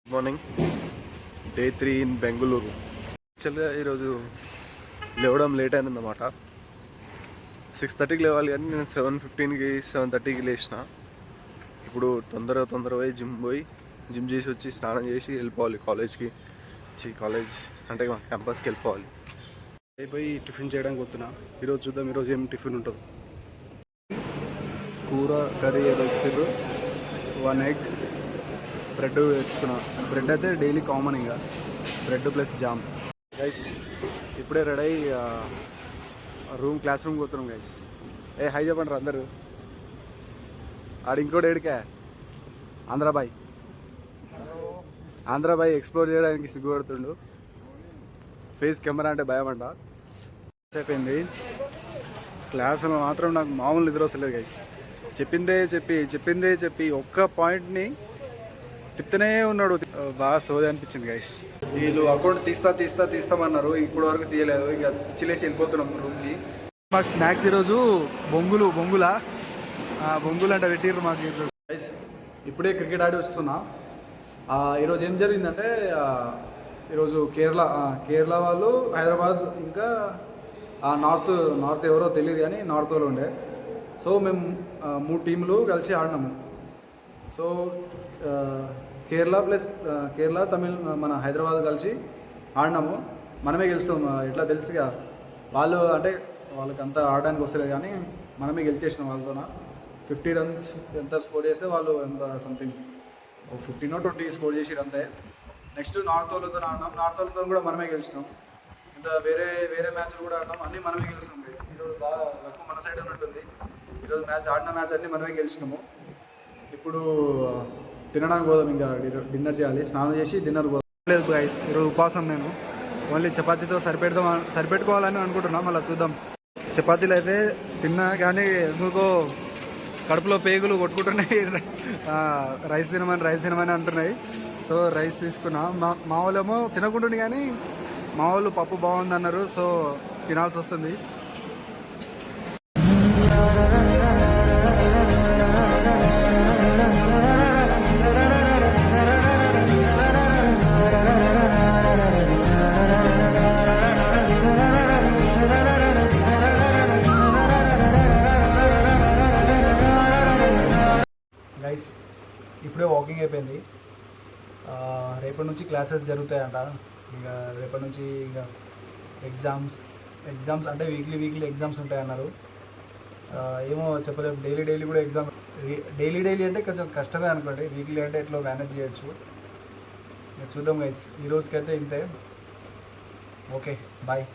Good morning. Day 3 in Bengaluru. యాక్చువల్గా ఈరోజు లేవడం లేట్ అయిందన్నమాట. 6:30కి లేవాలి కానీ నేను 7:15కి 7:30కి లేచిన. ఇప్పుడు తొందరగా పోయి జిమ్ చేసి వచ్చి స్నానం చేసి వెళ్ళిపోవాలి కాలేజ్కి. కాలేజ్ అంటే క్యాంపస్కి వెళ్ళిపోవాలి. అయిపోయి టిఫిన్ చేయడానికి వస్తున్నా. ఈరోజు చూద్దాం ఈరోజు ఏం టిఫిన్ ఉంటుంది. కూర కర్రీ ఏదో ఇచ్చారు. 1 ఎగ్, బ్రెడ్ తెచ్చుకున్నా. బ్రెడ్ అయితే డైలీ కామన్, ఇంకా బ్రెడ్ ప్లస్ జామ్. గైస్ ఇప్పుడే రెడీ అయ్యి క్లాస్ రూమ్కి పోతున్నాం. గైస్ హై చెప్పండి అందరు. ఆడు ఇంకోటి ఏడికా ఆంధ్రాబాయ్ ఎక్స్ప్లోర్ చేయడానికి సిగ్గుపడుతుండు. ఫేస్ కెమెరా అంటే భయం అంట. అయిపోయింది క్లాసులో మాత్రం నాకు మామూలు నిద్ర వస్తలేదు. గైస్ చెప్పిందే చెప్పి ఒక్క పాయింట్ని తిప్పుతూనే ఉన్నాడు. బాగా సోది అనిపించింది. గైస్ వీళ్ళు అకౌంట్ తీస్తామన్నారు, ఇప్పుడు వరకు తీయలేదు. ఇక పిచ్చిలేసి వెళ్ళిపోతున్నాం రూమ్కి. మాకు స్నాక్స్ ఈరోజు బొంగులు అంటే పెట్టిర్రు మాకు. గైస్ ఇప్పుడే క్రికెట్ ఆడి వస్తున్నా. ఈరోజు ఏం జరిగిందంటే ఈరోజు కేరళ వాళ్ళు హైదరాబాద్ ఇంకా నార్త్ ఎవరో తెలియదు కానీ నార్త్ వాళ్ళు ఉండే. సో మేము 3 టీంలు కలిసి ఆడినాము. సో కేరళ తమిళ్ మన హైదరాబాద్ కలిసి ఆడినాము. మనమే గెలుస్తాం. ఇట్లా తెలుసుగా వాళ్ళు అంటే వాళ్ళకి అంతా ఆడడానికి వస్తలేదు కానీ మనమే గెలిచేసినాం వాళ్ళతోన. 50 రన్స్ ఎంత స్కోర్ చేస్తే వాళ్ళు ఎంత సంథింగ్ 15 or 20 స్కోర్ చేసిరు అంతే. నెక్స్ట్ నార్త్ వాళ్ళతో ఆడినాం. నార్త్ వాళ్ళతో కూడా మనమే గెలిచినాం. ఇంత వేరే మ్యాచ్లు కూడా ఆడినాం. అన్నీ మనమే గెలిచినాం. ఈరోజు బాగా ఎక్కువ మన సైడ్ ఉన్నట్టుంది. ఈరోజు ఆడిన మ్యాచ్ అన్నీ మనమే గెలిచినాము. ఇప్పుడు తినడానికి పోదాం. ఇంకా డిన్నర్ చేయాలి. స్నానం చేసి డిన్నర్ పోదాం. లేదు గైస్ ఈరోజు ఉపవాసం. నేను ఓన్లీ చపాతీతో సరిపెట్టుకోవాలని అనుకుంటున్నా. మళ్ళీ చూద్దాం. చపాతీలు అయితే తిన్నా కానీ ఎందుకో కడుపులో పేగులు కొట్టుకుంటున్నాయి. రైస్ తినమని అంటున్నాయి. సో రైస్ తీసుకున్నా. మా వాళ్ళేమో తినకుంటుంది కానీ మా వాళ్ళు పప్పు బాగుంది అన్నారు. సో తినాల్సి వస్తుంది. గైస్ ఇప్పుడే వాకింగ్ అయిపోయింది. రేపటి నుంచి క్లాసెస్ జరుగుతాయంట. ఇక రేపటి నుంచి ఇక ఎగ్జామ్స్ అంటే వీక్లీ ఎగ్జామ్స్ ఉంటాయన్నారు. ఏమో చెప్పలేము. డైలీ కూడా ఎగ్జామ్. డైలీ అంటే కొంచెం కష్టమే అనుకోండి. వీక్లీ అంటే ఎట్లా మేనేజ్ చేయొచ్చు. చూద్దాం గైస్. ఈ రోజుకైతే ఇంతే. Okay bye.